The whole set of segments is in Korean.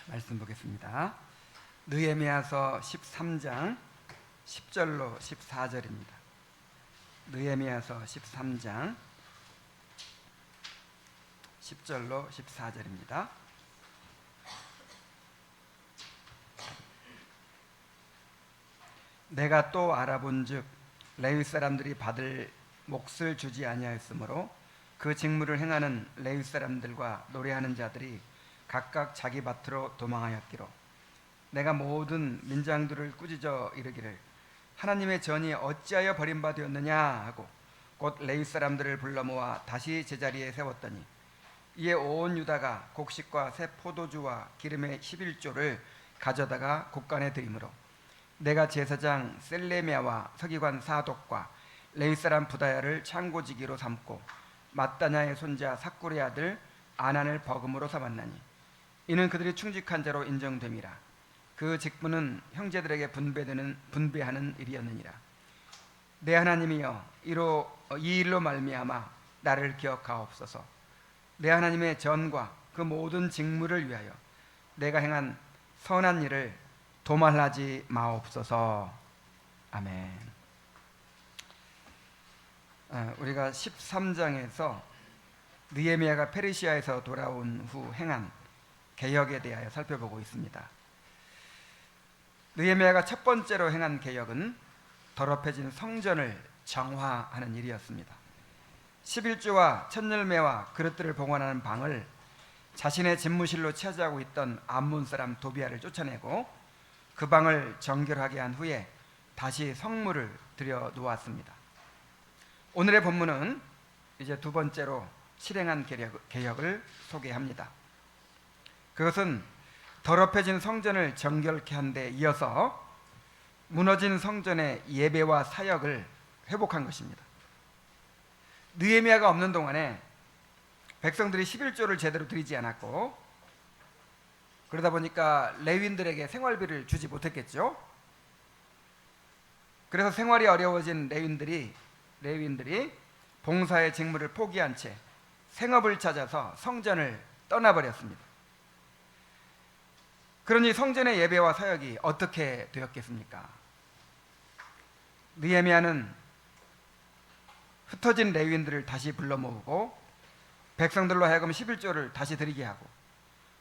말씀 보겠습니다. 느헤미야서 13장 10절로 14절입니다. 느헤미야서 13장 10절로 14절입니다. 내가 또 알아본즉 레위 사람들이 받을 몫을 주지 아니하였으므로 그 직무를 행하는 레위 사람들과 노래하는 자들이 각각 자기 밭으로 도망하였기로 내가 모든 민장들을 꾸짖어 이르기를 하나님의 전이 어찌하여 버림받았느냐 하고 곧 레위 사람들을 불러 모아 다시 제자리에 세웠더니 이에 온 유다가 곡식과 새 포도주와 기름의 11조를 가져다가 곳간에 드리므로 내가 제사장 셀레미야와 서기관 사독과 레위 사람 부다야를 창고지기로 삼고 마따냐의 손자 삭구리의 아들 아난을 버금으로 삼았나니 이는 그들이 충직한 자로 인정됨이라. 그 직분은 형제들에게 분배하는 일이었느니라. 내 하나님이여 이 일로 말미암아 나를 기억하옵소서. 내 하나님의 전과 그 모든 직무를 위하여 내가 행한 선한 일을 도말하지 마옵소서. 아멘. 우리가 13장에서 느헤미야가 페르시아에서 돌아온 후 행한 개혁에 대하여 살펴보고 있습니다. 느헤미야가 첫 번째로 행한 개혁은 더럽혀진 성전을 정화하는 일이었습니다. 11조와 첫열매와 그릇들을 보관하는 방을 자신의 집무실로 차지하고 있던 암몬 사람 도비아를 쫓아내고 그 방을 정결하게 한 후에 다시 성물을 들여 놓았습니다. 오늘의 본문은 이제 두 번째로 실행한 개혁을 소개합니다. 그것은 더럽혀진 성전을 정결케 한 데 이어서 무너진 성전의 예배와 사역을 회복한 것입니다. 느헤미야가 없는 동안에 백성들이 11조를 제대로 드리지 않았고 그러다 보니까 레위인들에게 생활비를 주지 못했겠죠. 그래서 생활이 어려워진 레위인들이 봉사의 직무를 포기한 채 생업을 찾아서 성전을 떠나버렸습니다. 그러니 성전의 예배와 사역이 어떻게 되었겠습니까? 느헤미야는 흩어진 레위인들을 다시 불러 모으고 백성들로 하여금 11조를 다시 드리게 하고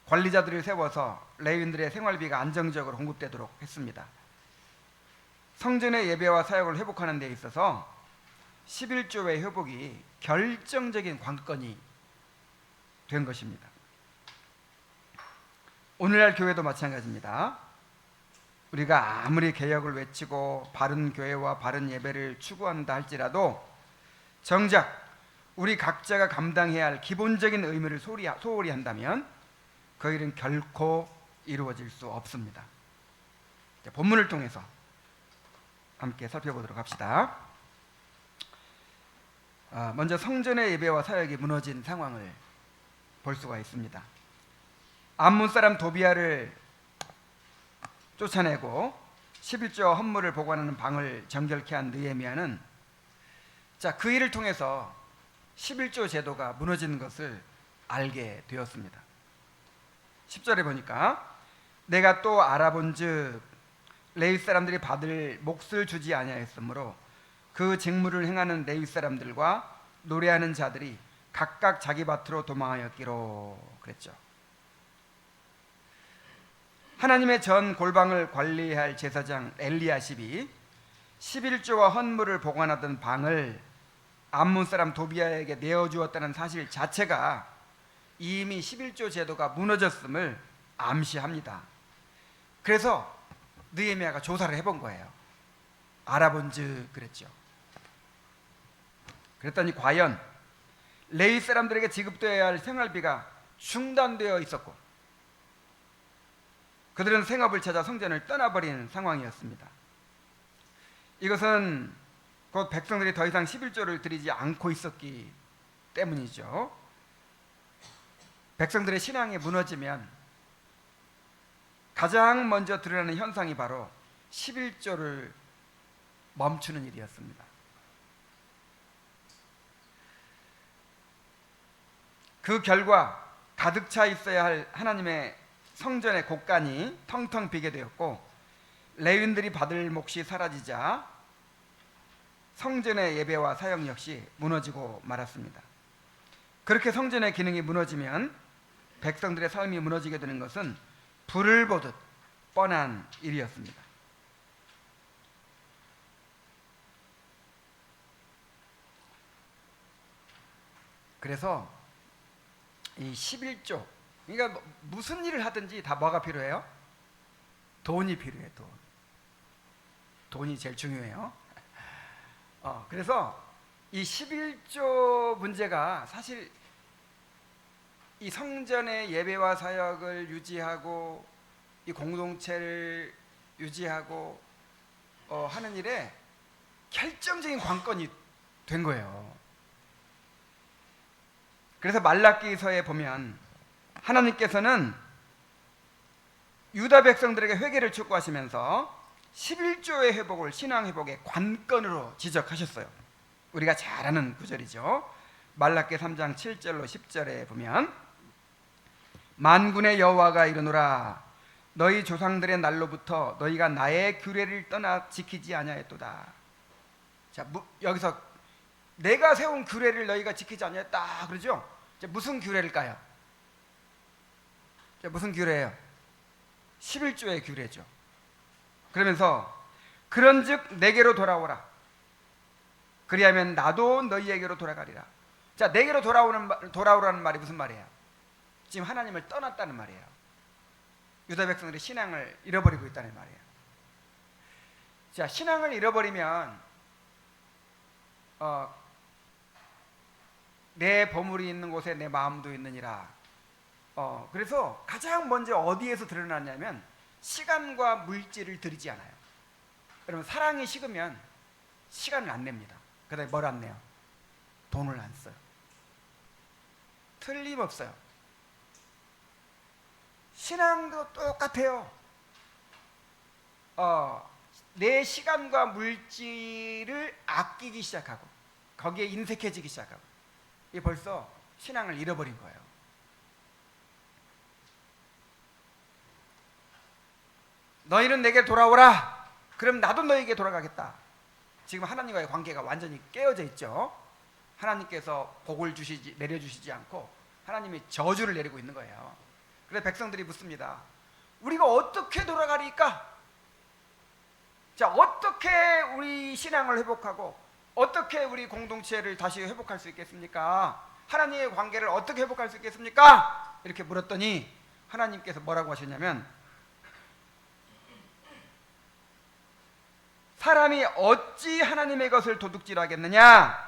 관리자들을 세워서 레위인들의 생활비가 안정적으로 공급되도록 했습니다. 성전의 예배와 사역을 회복하는 데 있어서 11조의 회복이 결정적인 관건이 된 것입니다. 오늘날 교회도 마찬가지입니다. 우리가 아무리 개혁을 외치고 바른 교회와 바른 예배를 추구한다 할지라도 정작 우리 각자가 감당해야 할 기본적인 의무를 소홀히 한다면 그 일은 결코 이루어질 수 없습니다. 본문을 통해서 함께 살펴보도록 합시다. 먼저 성전의 예배와 사역이 무너진 상황을 볼 수가 있습니다. 암몬 사람 도비아를 쫓아내고 11조 헌물을 보관하는 방을 정결케 한 느헤미야는 그 일을 통해서 11조 제도가 무너지는 것을 알게 되었습니다. 10절에 보니까 내가 또 알아본즉 레위 사람들이 받을 몫을 주지 아니하였으므로 그 직무를 행하는 레위 사람들과 노래하는 자들이 각각 자기 밭으로 도망하였기로 그랬죠. 하나님의 전 골방을 관리할 제사장 엘리야십이 11조와 헌물을 보관하던 방을 암몬 사람 도비아에게 내어주었다는 사실 자체가 이미 11조 제도가 무너졌음을 암시합니다. 그래서 느헤미야가 조사를 해본 거예요. 알아본즉 그랬죠. 그랬더니 과연 레위 사람들에게 지급되어야 할 생활비가 중단되어 있었고 그들은 생업을 찾아 성전을 떠나버리는 상황이었습니다. 이것은 곧 백성들이 더 이상 11조를 드리지 않고 있었기 때문이죠. 백성들의 신앙이 무너지면 가장 먼저 드러나는 현상이 바로 11조를 멈추는 일이었습니다. 그 결과 가득 차 있어야 할 하나님의 성전의 곳간이 텅텅 비게 되었고, 레위인들이 받을 몫이 사라지자 성전의 예배와 사역 역시 무너지고 말았습니다. 그렇게 성전의 기능이 무너지면 백성들의 삶이 무너지게 되는 것은 불을 보듯 뻔한 일이었습니다. 그래서 이 11조, 그러니까 무슨 일을 하든지 다 뭐가 필요해요? 돈이 필요해. 돈이 제일 중요해요. 그래서 이 11조 문제가 사실 이 성전의 예배와 사역을 유지하고 이 공동체를 유지하고 하는 일에 결정적인 관건이 된 거예요. 그래서 말라기서에 보면 하나님께서는 유다 백성들에게 회개를 촉구하시면서 11조의 회복을 신앙 회복의 관건으로 지적하셨어요. 우리가 잘 아는 구절이죠. 말라기 3장 7절로 10절에 보면 만군의 여호와가 이르노라 너희 조상들의 날로부터 너희가 나의 규례를 떠나 지키지 아니하였도다. 자, 여기서 내가 세운 규례를 너희가 지키지 아니하였다 그러죠. 무슨 규례일까요? 무슨 규례예요? 11조의 규례죠. 그러면서 그런즉 내게로 돌아오라. 그리하면 나도 너희에게로 돌아가리라. 자, 내게로 돌아오라는 말이 무슨 말이에요? 지금 하나님을 떠났다는 말이에요. 유다 백성들이 신앙을 잃어버리고 있다는 말이에요. 자, 신앙을 잃어버리면 내 보물이 있는 곳에 내 마음도 있느니라. 그래서 가장 먼저 어디에서 드러나냐면 시간과 물질을 들이지 않아요. 여러분, 사랑이 식으면 시간을 안 냅니다. 그 다음에 뭘 안 내요? 돈을 안 써요. 틀림없어요. 신앙도 똑같아요. 내 시간과 물질을 아끼기 시작하고 거기에 인색해지기 시작하고 이게 벌써 신앙을 잃어버린 거예요. 너희는 내게 돌아오라. 그럼 나도 너희에게 돌아가겠다. 지금 하나님과의 관계가 완전히 깨어져 있죠. 하나님께서 복을 내려주시지 않고 하나님이 저주를 내리고 있는 거예요. 그래서 백성들이 묻습니다. 우리가 어떻게 돌아가리까? 자, 어떻게 우리 신앙을 회복하고 어떻게 우리 공동체를 다시 회복할 수 있겠습니까? 하나님의 관계를 어떻게 회복할 수 있겠습니까? 이렇게 물었더니 하나님께서 뭐라고 하셨냐면 사람이 어찌 하나님의 것을 도둑질하겠느냐?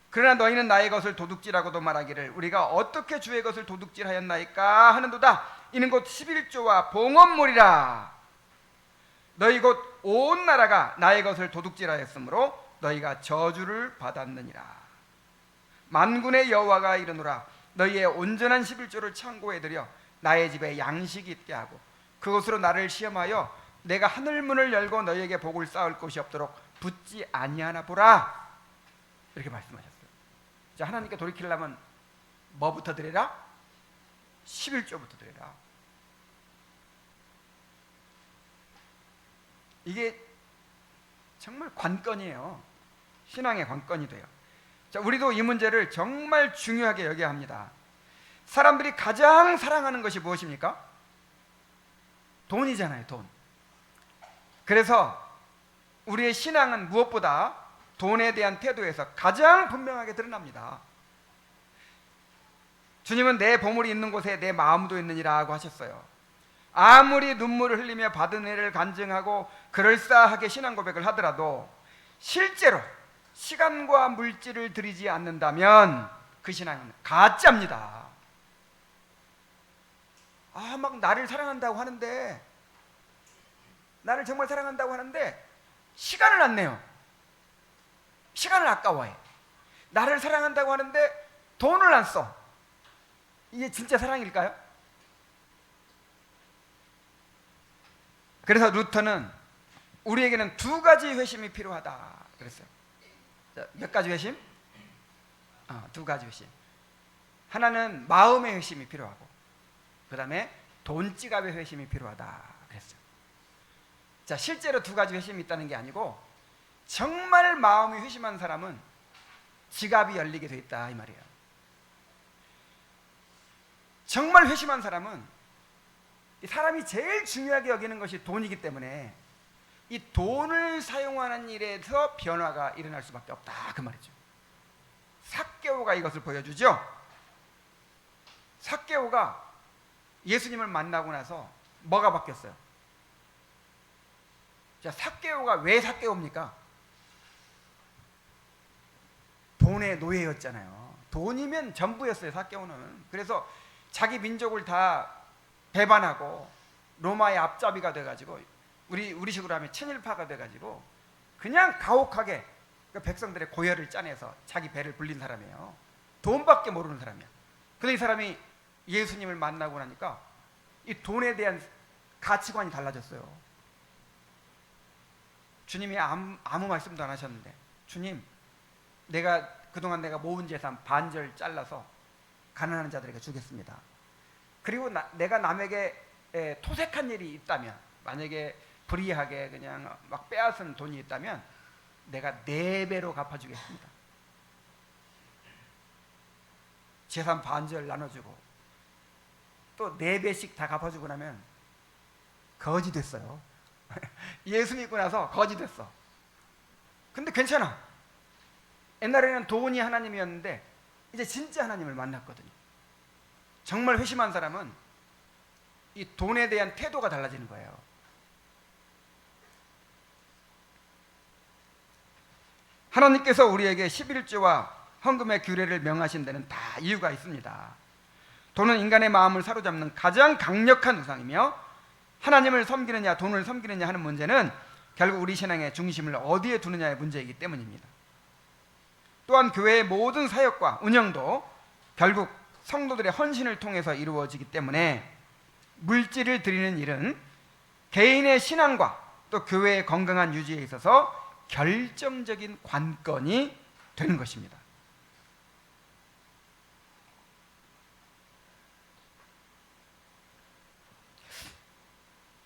그러나 너희는 나의 것을 도둑질하고도 말하기를 우리가 어떻게 주의 것을 도둑질하였나이까 하는도다. 이는 곧 11조와 봉헌물이라. 너희 곧 온 나라가 나의 것을 도둑질하였으므로 너희가 저주를 받았느니라. 만군의 여호와가 이르노라 너희의 온전한 11조를 창고에 들여 나의 집에 양식이 있게 하고 그것으로 나를 시험하여 내가 하늘 문을 열고 너희에게 복을 쌓을 곳이 없도록 붙지 아니하나 보라. 이렇게 말씀하셨어요. 자, 하나님께 돌이키려면 뭐부터 드려라? 11조부터 드려라. 이게 정말 관건이에요. 신앙의 관건이 돼요. 자, 우리도 이 문제를 정말 중요하게 여겨야 합니다. 사람들이 가장 사랑하는 것이 무엇입니까? 돈이잖아요, 돈. 그래서 우리의 신앙은 무엇보다 돈에 대한 태도에서 가장 분명하게 드러납니다. 주님은 내 보물이 있는 곳에 내 마음도 있느니라고 하셨어요. 아무리 눈물을 흘리며 받은 애를 간증하고 그럴싸하게 신앙 고백을 하더라도 실제로 시간과 물질을 들이지 않는다면 그 신앙은 가짜입니다. 막 나를 사랑한다고 하는데, 나를 정말 사랑한다고 하는데 시간을 안 내요. 시간을 아까워해. 나를 사랑한다고 하는데 돈을 안 써. 이게 진짜 사랑일까요? 그래서 루터는 우리에게는 두 가지 회심이 필요하다 그랬어요. 자, 몇 가지 회심? 두 가지 회심. 하나는 마음의 회심이 필요하고 그 다음에 돈 지갑의 회심이 필요하다 그랬어요. 자, 실제로 두 가지 회심이 있다는 게 아니고 정말 마음이 회심한 사람은 지갑이 열리게 돼 있다 이 말이에요. 정말 회심한 사람은 이 사람이 제일 중요하게 여기는 것이 돈이기 때문에 이 돈을 사용하는 일에서 변화가 일어날 수밖에 없다 그 말이죠. 삭개오가 이것을 보여주죠. 삭개오가 예수님을 만나고 나서 뭐가 바뀌었어요? 자, 삭개오가 왜 삭개오입니까? 돈의 노예였잖아요. 돈이면 전부였어요 삭개오는. 그래서 자기 민족을 다 배반하고 로마의 앞잡이가 돼가지고 우리 식으로 하면 친일파가 돼가지고 그냥 가혹하게 그 백성들의 고열을 짜내서 자기 배를 불린 사람이에요. 돈밖에 모르는 사람이야. 근데 이 사람이 예수님을 만나고 나니까 이 돈에 대한 가치관이 달라졌어요. 주님이 아무 말씀도 안 하셨는데, 주님, 그동안 내가 모은 재산 반절 잘라서 가난한 자들에게 주겠습니다. 그리고 내가 남에게 토색한 일이 있다면, 만약에 불이하게 그냥 막 빼앗은 돈이 있다면 내가 4배로 갚아주겠습니다. 재산 반절 나눠주고 또 4배씩 다 갚아주고 나면 거지 됐어요. 예수 믿고 나서 거지 됐어. 근데 괜찮아. 옛날에는 돈이 하나님이었는데 이제 진짜 하나님을 만났거든요. 정말 회심한 사람은 이 돈에 대한 태도가 달라지는 거예요. 하나님께서 우리에게 11조와 헌금의 규례를 명하신 데는 다 이유가 있습니다. 돈은 인간의 마음을 사로잡는 가장 강력한 우상이며, 하나님을 섬기느냐 돈을 섬기느냐 하는 문제는 결국 우리 신앙의 중심을 어디에 두느냐의 문제이기 때문입니다. 또한 교회의 모든 사역과 운영도 결국 성도들의 헌신을 통해서 이루어지기 때문에 물질을 드리는 일은 개인의 신앙과 또 교회의 건강한 유지에 있어서 결정적인 관건이 되는 것입니다.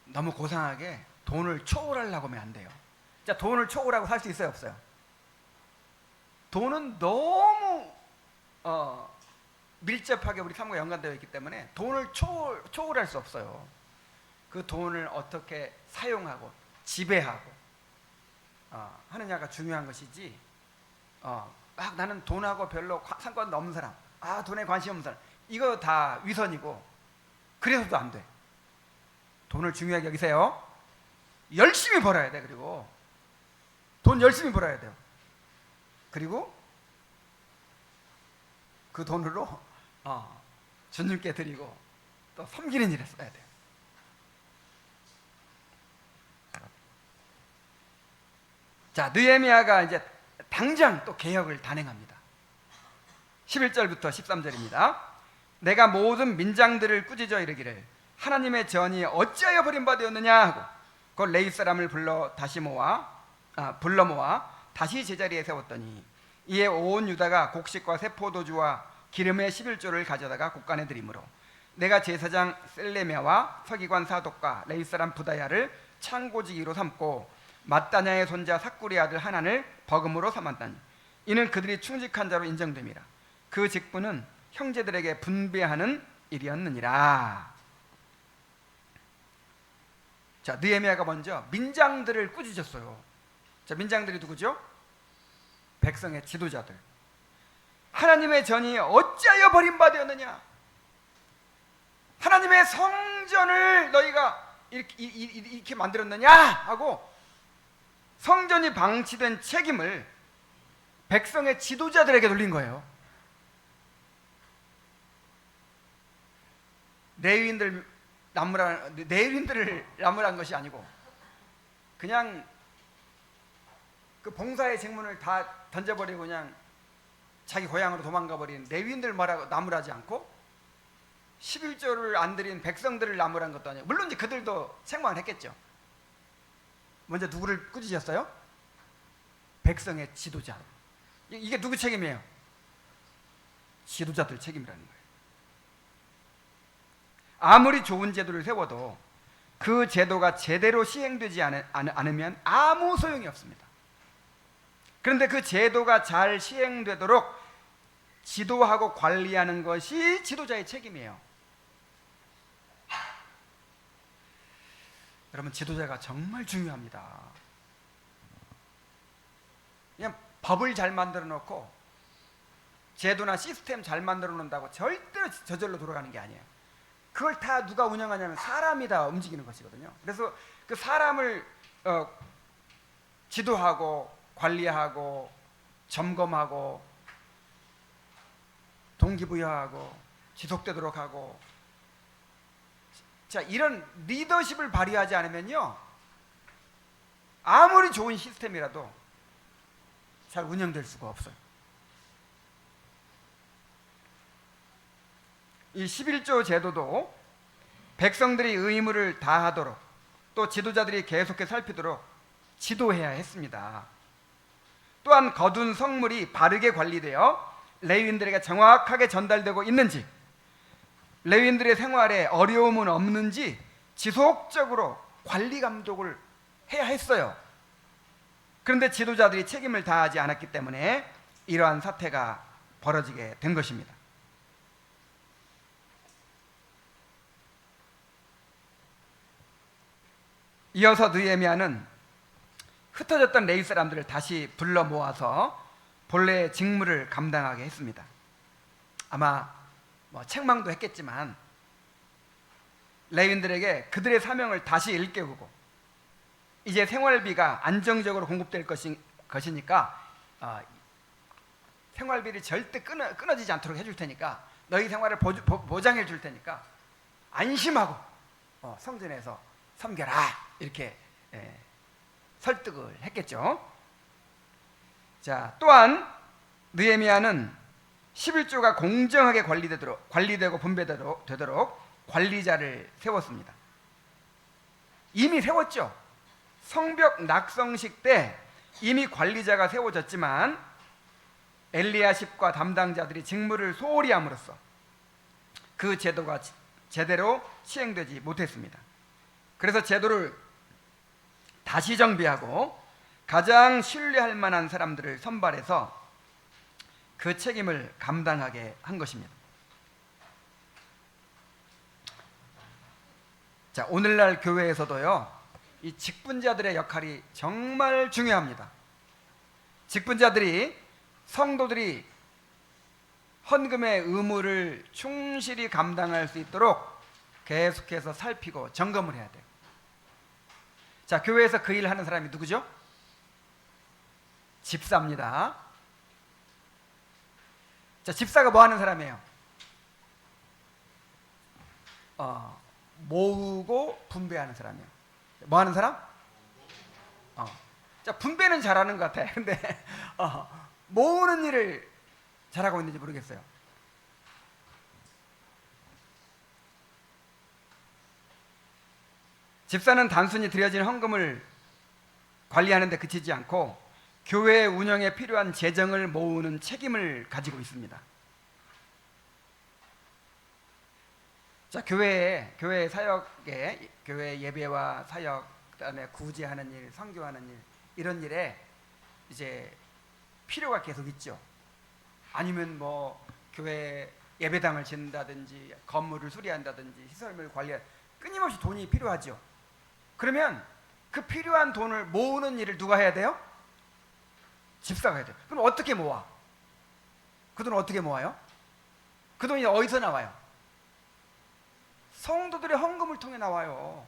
너무 고상하게 돈을 초월하려고 하면 안 돼요. 자, 돈을 초월하고 살 수 있어요, 없어요? 돈은 너무 밀접하게 우리 삶과 연관되어 있기 때문에 돈을 초월할 수 없어요. 그 돈을 어떻게 사용하고 지배하고 하느냐가 중요한 것이지, 막 나는 돈하고 별로 상관 없는 사람, 돈에 관심 없는 사람, 이거 다 위선이고 그래서도 안 돼. 돈을 중요하게 여기세요. 열심히 벌어야 돼. 그리고 돈 열심히 벌어야 돼요. 그리고 그 돈으로 주님께 드리고 또 섬기는 일에 써야 돼요. 자, 느헤미야가 이제 당장 또 개혁을 단행합니다. 11절부터 13절입니다. 내가 모든 민장들을 꾸짖어 이르기를 하나님의 전이 어찌하여 버림받았느냐 하고 곧 레위 사람을 불러 모아 다시 제자리에 세웠더니 이에 온 유다가 곡식과 새 포도주와 기름의 11조를 가져다가 곡간에 드리므로 내가 제사장 셀레미야와 서기관 사독과 레위 사람 부다야를 창고지기로 삼고 mat다냐의 손자 삭구리 아들 하난을 버금으로 삼았다니 이는 그들이 충직한 자로 인정됨이라. 그 직분은 형제들에게 분배하는 일이었느니라. 자, 느헤미야가 먼저 민장들을 꾸짖었어요. 자, 민장들이 누구죠? 백성의 지도자들. 하나님의 전이 어찌하여 버림받았느냐? 하나님의 성전을 너희가 이렇게 만들었느냐? 하고 성전이 방치된 책임을 백성의 지도자들에게 돌린 거예요. 레위인들을 나무란 것이 아니고 그냥 그 봉사의 직문을 다 던져버리고 그냥 자기 고향으로 도망가 버린 레위인들 뭐라고 나무라지 않고 11조를 안 드린 백성들을 나무란 것도 아니고, 물론 이제 그들도 생방을 했겠죠. 먼저 누구를 꾸짖었어요? 백성의 지도자. 이게 누구 책임이에요? 지도자들 책임이라는 거예요. 아무리 좋은 제도를 세워도 그 제도가 제대로 시행되지 않으면 아무 소용이 없습니다. 그런데 그 제도가 잘 시행되도록 지도하고 관리하는 것이 지도자의 책임이에요. 여러분, 지도자가 정말 중요합니다. 그냥 법을 잘 만들어 놓고 제도나 시스템 잘 만들어 놓는다고 절대로 저절로 돌아가는 게 아니에요. 그걸 다 누가 운영하냐면 사람이 다 움직이는 것이거든요. 그래서 그 사람을 지도하고 관리하고 점검하고 동기부여하고 지속되도록 하고, 자, 이런 리더십을 발휘하지 않으면요, 아무리 좋은 시스템이라도 잘 운영될 수가 없어요. 이 11조 제도도 백성들이 의무를 다하도록 또 지도자들이 계속해서 살피도록 지도해야 했습니다. 또한 거둔 성물이 바르게 관리되어 레위인들에게 정확하게 전달되고 있는지, 레위인들의 생활에 어려움은 없는지 지속적으로 관리 감독을 해야 했어요. 그런데 지도자들이 책임을 다하지 않았기 때문에 이러한 사태가 벌어지게 된 것입니다. 이어서 느헤미야는 흩어졌던 레위 사람들을 다시 불러 모아서 본래의 직무를 감당하게 했습니다. 아마 책망도 했겠지만 레위인들에게 그들의 사명을 다시 일깨우고, 이제 생활비가 안정적으로 공급될 것이니까 생활비를 절대 끊어지지 않도록 해줄 테니까, 너희 생활을 보장해 줄 테니까 안심하고 성전에서 섬겨라, 이렇게 설득을 했겠죠. 자, 또한 느헤미야는 11조가 공정하게 관리되고 분배되도록 관리자를 세웠습니다. 이미 세웠죠. 성벽 낙성식 때 이미 관리자가 세워졌지만 엘리야십과 담당자들이 직무를 소홀히 함으로써 그 제도가 제대로 시행되지 못했습니다. 그래서 제도를 다시 정비하고 가장 신뢰할 만한 사람들을 선발해서 그 책임을 감당하게 한 것입니다. 자, 오늘날 교회에서도요, 이 직분자들의 역할이 정말 중요합니다. 직분자들이 성도들이 헌금의 의무를 충실히 감당할 수 있도록 계속해서 살피고 점검을 해야 돼요. 자, 교회에서 그 일을 하는 사람이 누구죠? 집사입니다. 자, 집사가 뭐 하는 사람이에요? 모으고 분배하는 사람이에요. 뭐 하는 사람? 자, 분배는 잘하는 것 같아. 근데 모으는 일을 잘하고 있는지 모르겠어요. 집사는 단순히 드려진 헌금을 관리하는 데 그치지 않고 교회 운영에 필요한 재정을 모으는 책임을 가지고 있습니다. 자, 교회 사역에, 교회 예배와 사역, 그다음에 구제하는 일, 선교하는 일, 이런 일에 이제 필요가 계속 있죠. 아니면 교회 예배당을 짓는다든지 건물을 수리한다든지 시설물 관리할, 끊임없이 돈이 필요하죠. 그러면 그 필요한 돈을 모으는 일을 누가 해야 돼요? 집사가 해야 돼요. 그럼 어떻게 모아? 그 돈을 어떻게 모아요? 그 돈이 어디서 나와요? 성도들의 헌금을 통해 나와요.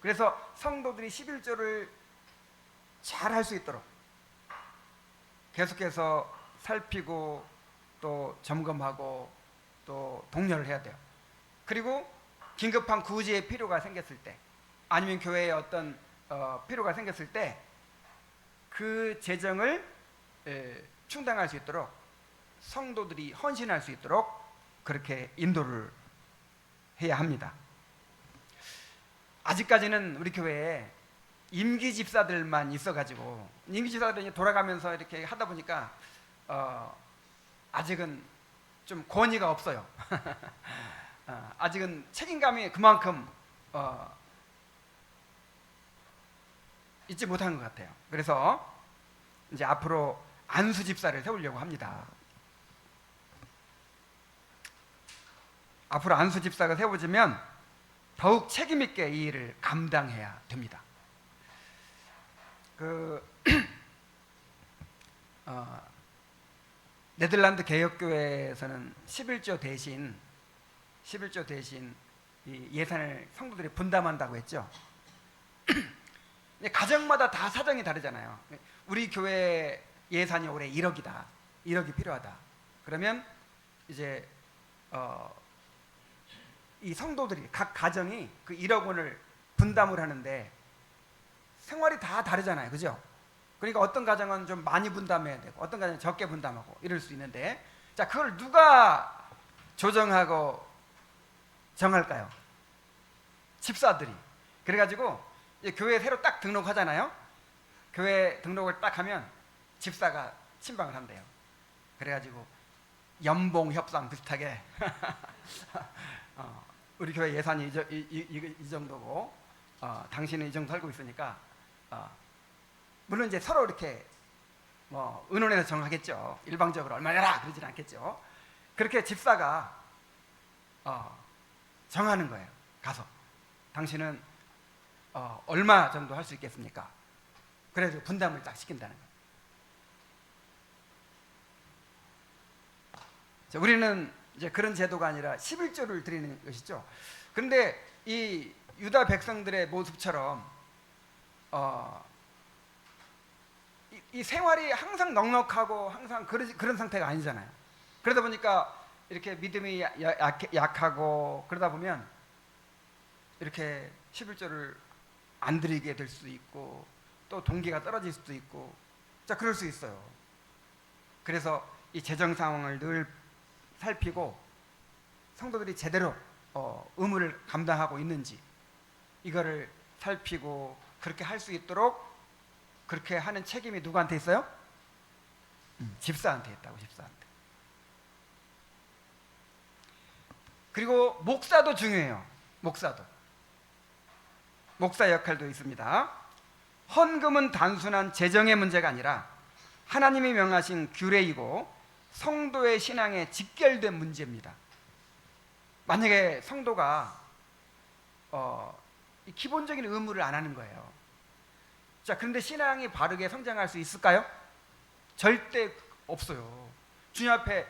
그래서 성도들이 11조를 잘 할 수 있도록 계속해서 살피고 또 점검하고 또 독려를 해야 돼요. 그리고 긴급한 구제의 필요가 생겼을 때, 아니면 교회에 어떤 필요가 생겼을 때 그 재정을 충당할 수 있도록 성도들이 헌신할 수 있도록 그렇게 인도를 해야 합니다. 아직까지는 우리 교회에 임기 집사들만 있어가지고, 임기 집사들이 돌아가면서 이렇게 하다 보니까 아직은 좀 권위가 없어요. 아직은 책임감이 그만큼 잊지 못한 것 같아요. 그래서 이제 앞으로 안수 집사를 세우려고 합니다. 앞으로 안수 집사가 세워지면 더욱 책임 있게 이 일을 감당해야 됩니다. 네덜란드 개혁교회에서는 11조 대신 이 예산을 성도들이 분담한다고 했죠. 가정마다 다 사정이 다르잖아요. 우리 교회 예산이 올해 1억이다. 1억이 필요하다. 그러면 이제 이 성도들이 각 가정이 그 1억 원을 분담을 하는데 생활이 다 다르잖아요. 그죠? 그러니까 어떤 가정은 좀 많이 분담해야 되고 어떤 가정은 적게 분담하고 이럴 수 있는데, 자, 그걸 누가 조정하고 정할까요? 집사들이. 그래가지고 이제 교회 새로 딱 등록하잖아요. 교회 등록을 딱 하면 집사가 친방을 한대요. 그래가지고 연봉 협상 비슷하게 우리 교회 예산이 이 정도고 당신은 이 정도 살고 있으니까 물론 이제 서로 이렇게 뭐 의논해서 정하겠죠. 일방적으로 얼마 내라 그러진 않겠죠. 그렇게 집사가 정하는 거예요. 가서 당신은 얼마 정도 할 수 있겠습니까? 그래서 분담을 딱 시킨다는 거예요. 자, 우리는 이제 그런 제도가 아니라 11조를 드리는 것이죠. 그런데 이 유다 백성들의 모습처럼 이 생활이 항상 넉넉하고 항상 그런 상태가 아니잖아요. 그러다 보니까 이렇게 믿음이 약하고 그러다 보면 이렇게 11조를 안 드리게 될 수도 있고 또 동기가 떨어질 수도 있고, 자, 그럴 수 있어요. 그래서 이 재정 상황을 늘 살피고 성도들이 제대로 의무를 감당하고 있는지 이거를 살피고 그렇게 할 수 있도록 그렇게 하는 책임이 누구한테 있어요? 집사한테 있다고. 집사한테. 그리고 목사도 중요해요. 목사 역할도 있습니다. 헌금은 단순한 재정의 문제가 아니라 하나님이 명하신 규례이고 성도의 신앙에 직결된 문제입니다. 만약에 성도가 이 기본적인 의무를 안 하는 거예요. 자, 그런데 신앙이 바르게 성장할 수 있을까요? 절대 없어요. 주님 앞에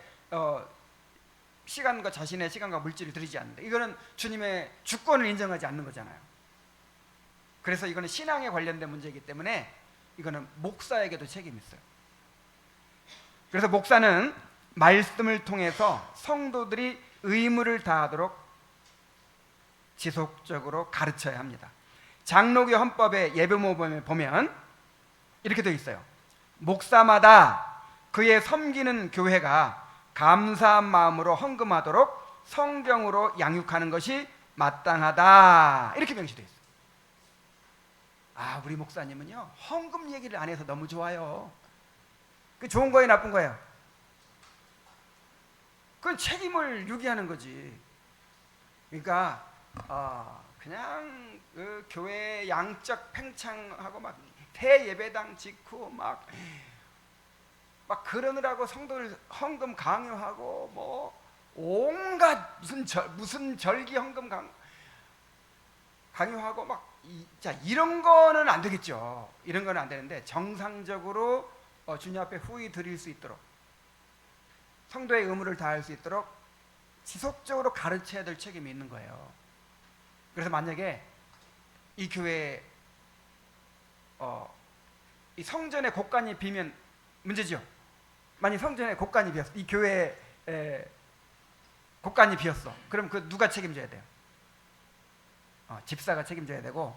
자신의 시간과 물질을 드리지 않는다. 이거는 주님의 주권을 인정하지 않는 거잖아요. 그래서 이거는 신앙에 관련된 문제이기 때문에 이거는 목사에게도 책임이 있어요. 그래서 목사는 말씀을 통해서 성도들이 의무를 다하도록 지속적으로 가르쳐야 합니다. 장로교 헌법의 예배모범에 보면 이렇게 되어 있어요. 목사마다 그의 섬기는 교회가 감사한 마음으로 헌금하도록 성경으로 양육하는 것이 마땅하다, 이렇게 명시되어 있어요. 우리 목사님은요 헌금 얘기를 안 해서 너무 좋아요. 그 좋은 거예요, 나쁜 거예요? 그건 책임을 유기하는 거지. 그러니까 그냥 그 교회 양적 팽창하고 막 대예배당 짓고 막 그러느라고 성도들 헌금 강요하고 뭐 온갖 무슨 절기 헌금 강요하고 이런 거는 안 되겠죠. 이런 거는 안 되는데 정상적으로 주님 앞에 후히 드릴 수 있도록 성도의 의무를 다할 수 있도록 지속적으로 가르쳐야 될 책임이 있는 거예요. 그래서 만약에 이 교회에 이 성전의 곳간이 비면 문제죠. 만약 성전의 곳간이 비었어, 이 교회에 곳간이 비었어. 그럼 그 누가 책임져야 돼요? 집사가 책임져야 되고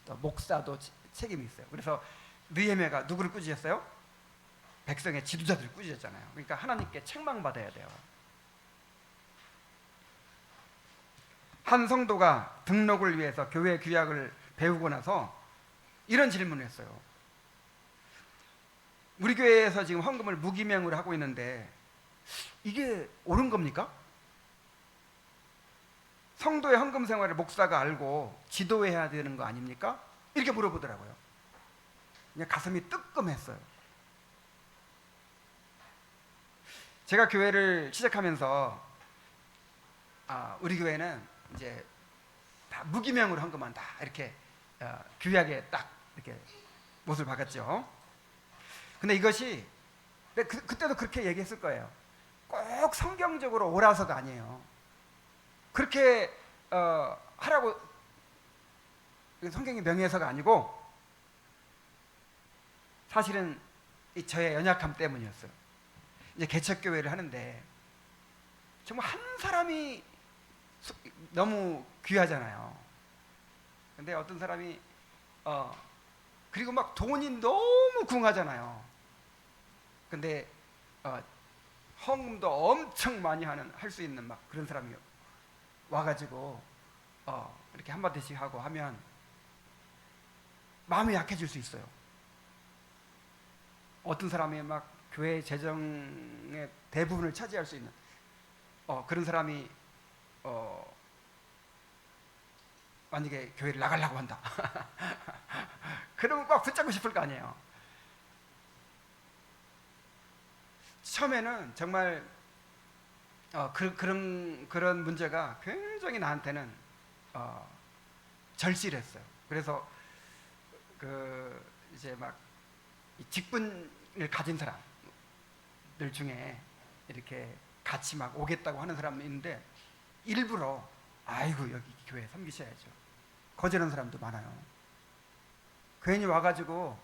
또 목사도 책임이 있어요. 그래서 느헤미야가 누구를 꾸짖었어요? 백성의 지도자들을 꾸짖었잖아요. 그러니까 하나님께 책망받아야 돼요. 한 성도가 등록을 위해서 교회 규약을 배우고 나서 이런 질문을 했어요. 우리 교회에서 지금 헌금을 무기명으로 하고 있는데 이게 옳은 겁니까? 성도의 헌금 생활을 목사가 알고 지도해야 되는 거 아닙니까? 이렇게 물어보더라고요. 그냥 가슴이 뜨끔했어요. 제가 교회를 시작하면서 우리 교회는 이제 다 무기명으로 헌금한다 이렇게 규약에 딱 이렇게 못을 박았죠. 근데 이것이 그때도 그렇게 얘기했을 거예요. 꼭 성경적으로 옳아서가 아니에요. 그렇게 하라고 성경의 명예서가 아니고 사실은 저의 연약함 때문이었어요. 이제 개척교회를 하는데 정말 한 사람이 너무 귀하잖아요. 근데 어떤 사람이 그리고 막 돈이 너무 궁하잖아요. 근데 헌금도 엄청 많이 할 수 있는 막 그런 사람이 와가지고 이렇게 한마디씩 하고 하면 마음이 약해질 수 있어요. 어떤 사람이 막 교회 재정의 대부분을 차지할 수 있는 그런 사람이 만약에 교회를 나가려고 한다. 그러면 꽉 붙잡고 싶을 거 아니에요. 처음에는 정말 그런 문제가 굉장히 나한테는 절실했어요. 그래서 이제 막 직분을 가진 사람들 중에 이렇게 같이 막 오겠다고 하는 사람이 있는데 일부러 아이고 여기 교회 섬기셔야죠. 거절하는 사람도 많아요. 괜히 와가지고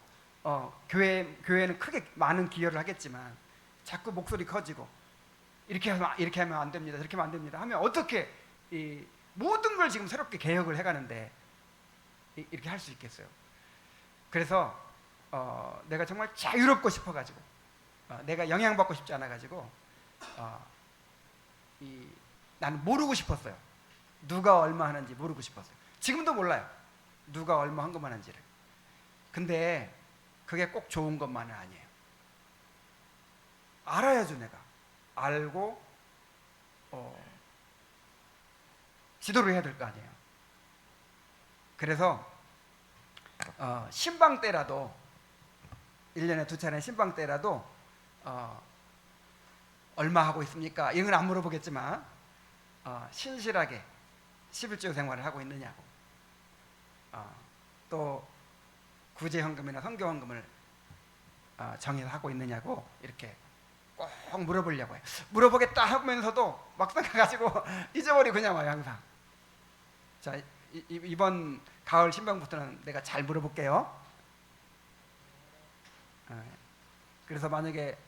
교회는 크게 많은 기여를 하겠지만 자꾸 목소리 커지고 이렇게 하면 안 됩니다. 저렇게 하면 안 됩니다. 하면 어떻게 이 모든 걸 지금 새롭게 개혁을 해가는데 이렇게 할 수 있겠어요. 그래서 내가 정말 자유롭고 싶어가지고 내가 영향받고 싶지 않아가지고 나는 모르고 싶었어요. 누가 얼마 하는지 모르고 싶었어요. 지금도 몰라요. 누가 얼마 헌금하는지를. 근데 그게 꼭 좋은 것만은 아니에요. 알아야죠. 내가 알고 지도를 해야 될 거 아니에요. 그래서 신방 때라도 1년에 2차례 신방 때라도 얼마 하고 있습니까? 이런 건 안 물어보겠지만 신실하게 11조 생활을 하고 있느냐고 또 구제헌금이나 성교헌금을 정해서 하고 있느냐고 이렇게 꼭 물어보려고 해요. 물어보겠다 하면서도 막상 가가지고 잊어버리고 그냥 와요. 항상. 자, 이번 가을 신방부터는 내가 잘 물어볼게요. 그래서 만약에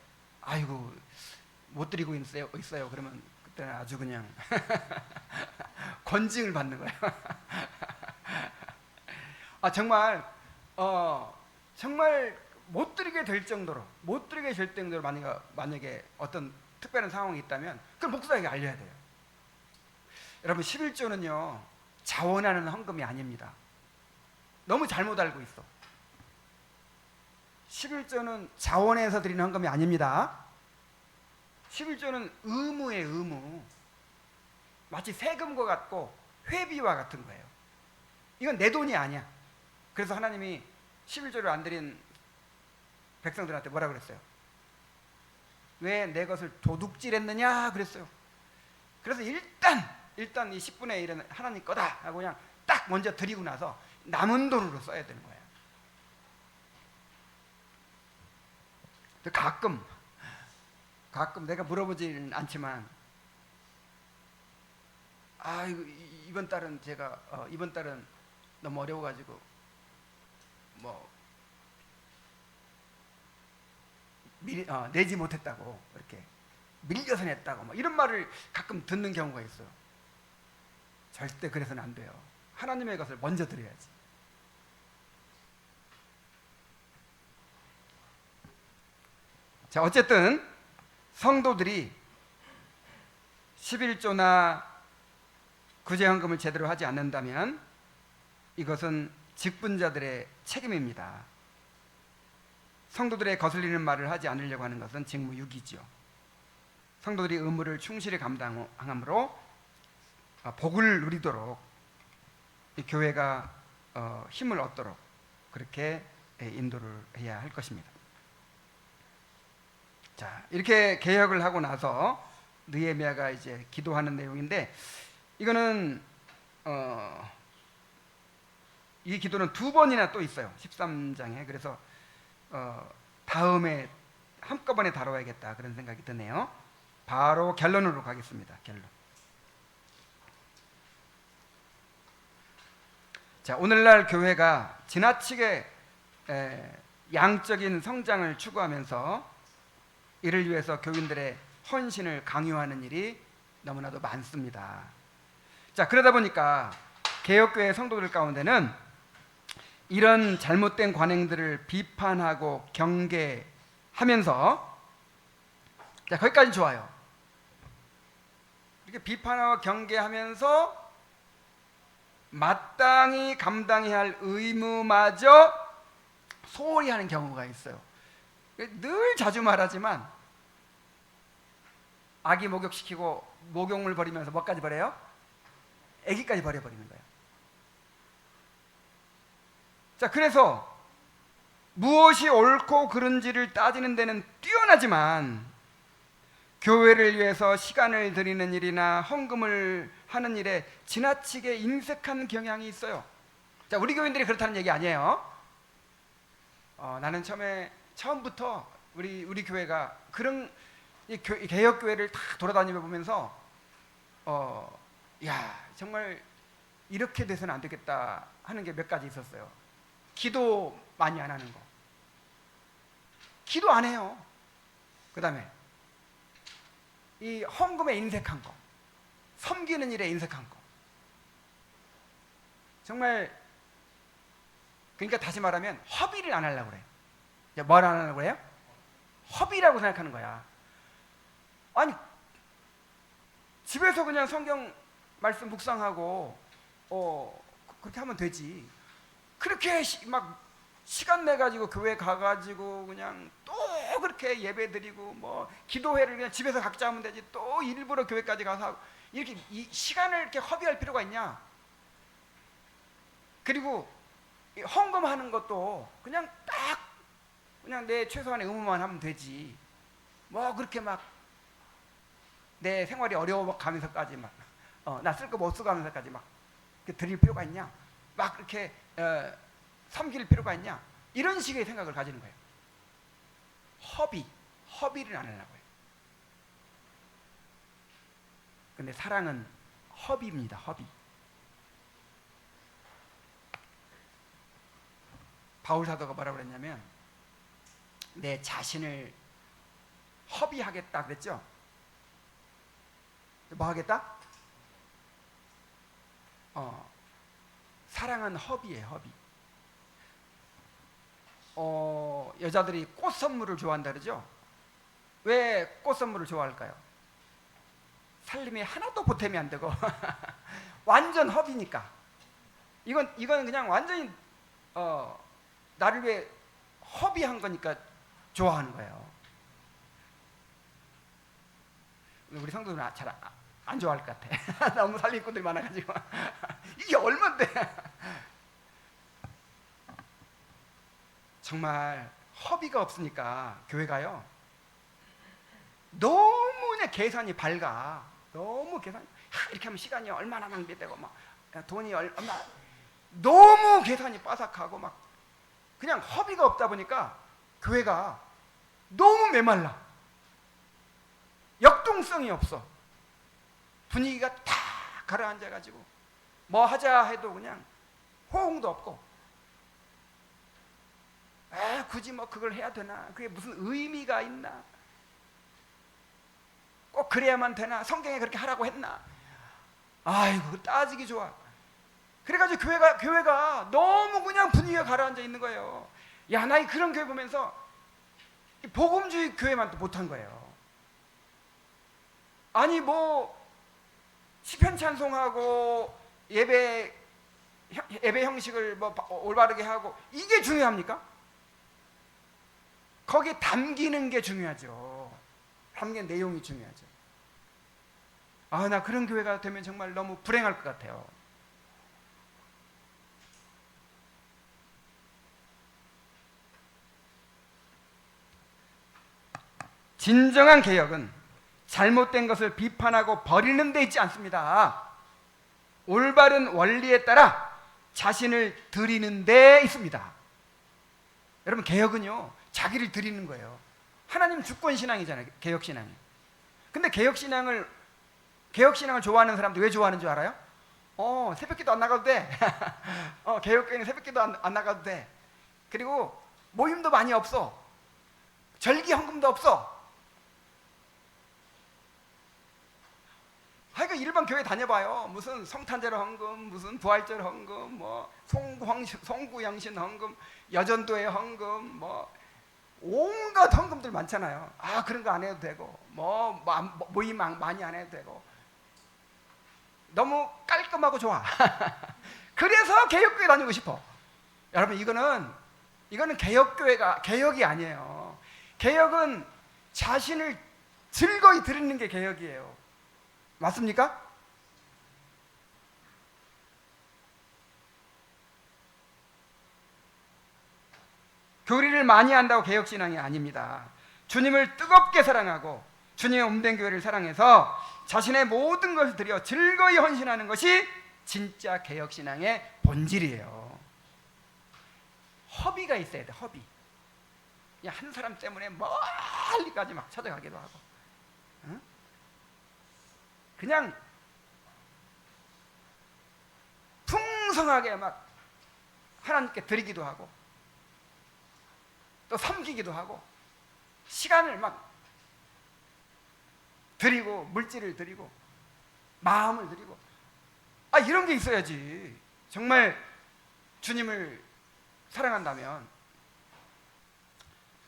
아이고 못 드리고 있어요. 그러면 그때는 아주 그냥 권징을 받는 거예요. 정말 못 드리게 될 정도로 만약에 어떤 특별한 상황이 있다면 그걸 목사에게 알려야 돼요. 여러분 11조는요 자원하는 헌금이 아닙니다. 너무 잘못 알고 있어. 11조는 자원해서 드리는 헌금이 아닙니다. 11조는 의무예요. 의무. 마치 세금과 같고 회비와 같은 거예요. 이건 내 돈이 아니야. 그래서 하나님이 11조를 안 드린 백성들한테 뭐라 그랬어요? 왜 내 것을 도둑질했느냐 그랬어요. 그래서 일단 이 10분의 1은 하나님 거다 하고 그냥 딱 먼저 드리고 나서 남은 돈으로 써야 되는 거예요. 가끔 내가 물어보지는 않지만 이번 달은 너무 어려워가지고 내지 못했다고 이렇게 밀려서 냈다고 이런 말을 가끔 듣는 경우가 있어요. 절대 그래서는 안 돼요. 하나님의 것을 먼저 드려야지. 자, 어쨌든 성도들이 11조나 구제헌금을 제대로 하지 않는다면 이것은 직분자들의 책임입니다. 성도들의 거슬리는 말을 하지 않으려고 하는 것은 직무유기죠. 성도들이 의무를 충실히 감당함으로 복을 누리도록 이 교회가 힘을 얻도록 그렇게 인도를 해야 할 것입니다. 자, 이렇게 개혁을 하고 나서 느헤미야가 이제 기도하는 내용인데, 이거는 이 기도는 두 번이나 또 있어요. 13장에. 그래서 다음에 한꺼번에 다뤄야겠다 그런 생각이 드네요. 바로 결론으로 가겠습니다. 결론. 자, 오늘날 교회가 지나치게 양적인 성장을 추구하면서 이를 위해서 교인들의 헌신을 강요하는 일이 너무나도 많습니다. 자, 그러다 보니까 개혁교회 성도들 가운데는 이런 잘못된 관행들을 비판하고 경계하면서, 자, 거기까지 좋아요. 이렇게 비판하고 경계하면서 마땅히 감당해야 할 의무마저 소홀히 하는 경우가 있어요. 늘 자주 말하지만 아기 목욕시키고 목욕물 버리면서 뭐까지 버려요? 아기까지 버려버리는 거예요. 자, 그래서 무엇이 옳고 그른지를 따지는 데는 뛰어나지만 교회를 위해서 시간을 들이는 일이나 헌금을 하는 일에 지나치게 인색한 경향이 있어요. 자, 우리 교인들이 그렇다는 얘기 아니에요. 나는 처음부터 우리 교회가 그런 개혁교회를 다 돌아다니며 보면서 정말 이렇게 돼서는 안 되겠다 하는 게 몇 가지 있었어요. 기도 많이 안 하는 거. 기도 안 해요. 그 다음에 이 헌금에 인색한 거, 섬기는 일에 인색한 거. 정말, 그러니까 다시 말하면 허비를 안 하려고 그래요. 뭘 안 하려고 그래요? 허비라고 생각하는 거야. 아니, 집에서 그냥 성경 말씀 묵상하고 그렇게 하면 되지. 그렇게 막 시간 내 가지고 교회 가가지고 그냥 또 그렇게 예배 드리고 뭐 기도회를 그냥 집에서 각자 하면 되지, 또 일부러 교회까지 가서 하고, 이렇게 이 시간을 이렇게 허비할 필요가 있냐? 그리고 헌금하는 것도 그냥 내 최소한의 의무만 하면 되지, 뭐 그렇게 막 내 생활이 어려워가면서까지 막 나 쓸 거 못 쓰고 하면서까지 막 드릴 필요가 있냐? 막 이렇게 섬길 필요가 있냐? 이런 식의 생각을 가지는 거예요. 허비를 안 하려고 해요. 근데 사랑은 허비입니다. 허비. 바울 사도가 뭐라고 그랬냐면, 내 자신을 허비하겠다 그랬죠? 뭐 하겠다? 사랑은 허비예요. 허비. 여자들이 꽃 선물을 좋아한다 그러죠? 왜 꽃 선물을 좋아할까요? 살림이 하나도 보탬이 안 되고 완전 허비니까. 이건 그냥 완전히 나를 위해 허비한 거니까 좋아하는 거예요. 우리 성도들은 잘 안 좋아할 것 같아. 너무 살림꾼들이 많아가지고 이게 얼만데. 정말 허비가 없으니까 교회가요 너무 그냥 계산이 밝아. 너무 계산, 이렇게 하면 시간이 얼마나 낭비되고 막 돈이 얼마, 너무 계산이 빠삭하고 막 그냥 허비가 없다 보니까 교회가 너무 메말라. 역동성이 없어. 분위기가 다 가라앉아가지고 뭐 하자 해도 그냥 호응도 없고, 굳이 뭐 그걸 해야 되나? 그게 무슨 의미가 있나? 꼭 그래야만 되나? 성경에 그렇게 하라고 했나? 아이고, 따지기 좋아. 그래가지고 교회가 너무 그냥 분위기가 가라앉아 있는 거예요. 야, 나 그런 교회 보면서 복음주의 교회만 또 못한 거예요. 아니 뭐 시편 찬송하고 예배 형식을 뭐 올바르게 하고 이게 중요합니까? 거기에 담기는 게 중요하죠. 담기는 내용이 중요하죠. 아, 나 그런 교회가 되면 정말 너무 불행할 것 같아요. 진정한 개혁은 잘못된 것을 비판하고 버리는 데 있지 않습니다. 올바른 원리에 따라 자신을 드리는 데 있습니다. 여러분, 개혁은요, 자기를 드리는 거예요. 하나님 주권신앙이잖아요, 개혁신앙이. 근데 개혁신앙을 좋아하는 사람들 왜 좋아하는 줄 알아요? 새벽기도 안 나가도 돼. 개혁교회는 새벽기도 안 나가도 돼. 그리고 모임도 많이 없어. 절기 헌금도 없어. 하여간 일반 교회 다녀봐요. 무슨 성탄절 헌금, 무슨 부활절 헌금, 뭐 송구영신 헌금, 여전도회 헌금, 뭐 온갖 헌금들 많잖아요. 아, 그런 거 안 해도 되고, 모임 많이 안 해도 되고, 너무 깔끔하고 좋아. 그래서 개혁교회 다니고 싶어. 여러분, 이거는 개혁이 아니에요. 개혁은 자신을 즐거이 드리는 게 개혁이에요. 맞습니까? 교리를 많이 한다고 개혁신앙이 아닙니다. 주님을 뜨겁게 사랑하고 주님의 몸된 교회를 사랑해서 자신의 모든 것을 들여 즐거이 헌신하는 것이 진짜 개혁신앙의 본질이에요. 허비가 있어야 돼. 허비. 그냥 한 사람 때문에 멀리까지 막 찾아가기도 하고, 응? 그냥 풍성하게 막 하나님께 드리기도 하고 또 섬기기도 하고 시간을 막 드리고 물질을 드리고 마음을 드리고, 이런 게 있어야지. 정말 주님을 사랑한다면.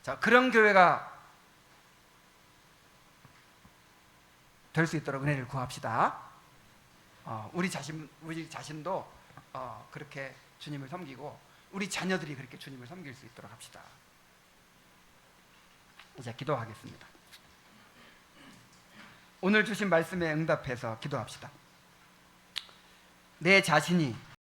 자, 그런 교회가 될 수 있도록 은혜를 구합시다. 우리 자신도 그렇게 주님을 섬기고 우리 자녀들이 그렇게 주님을 섬길 수 있도록 합시다. 이제 기도하겠습니다. 오늘 주신 말씀에 응답해서 기도합시다. 내 자신이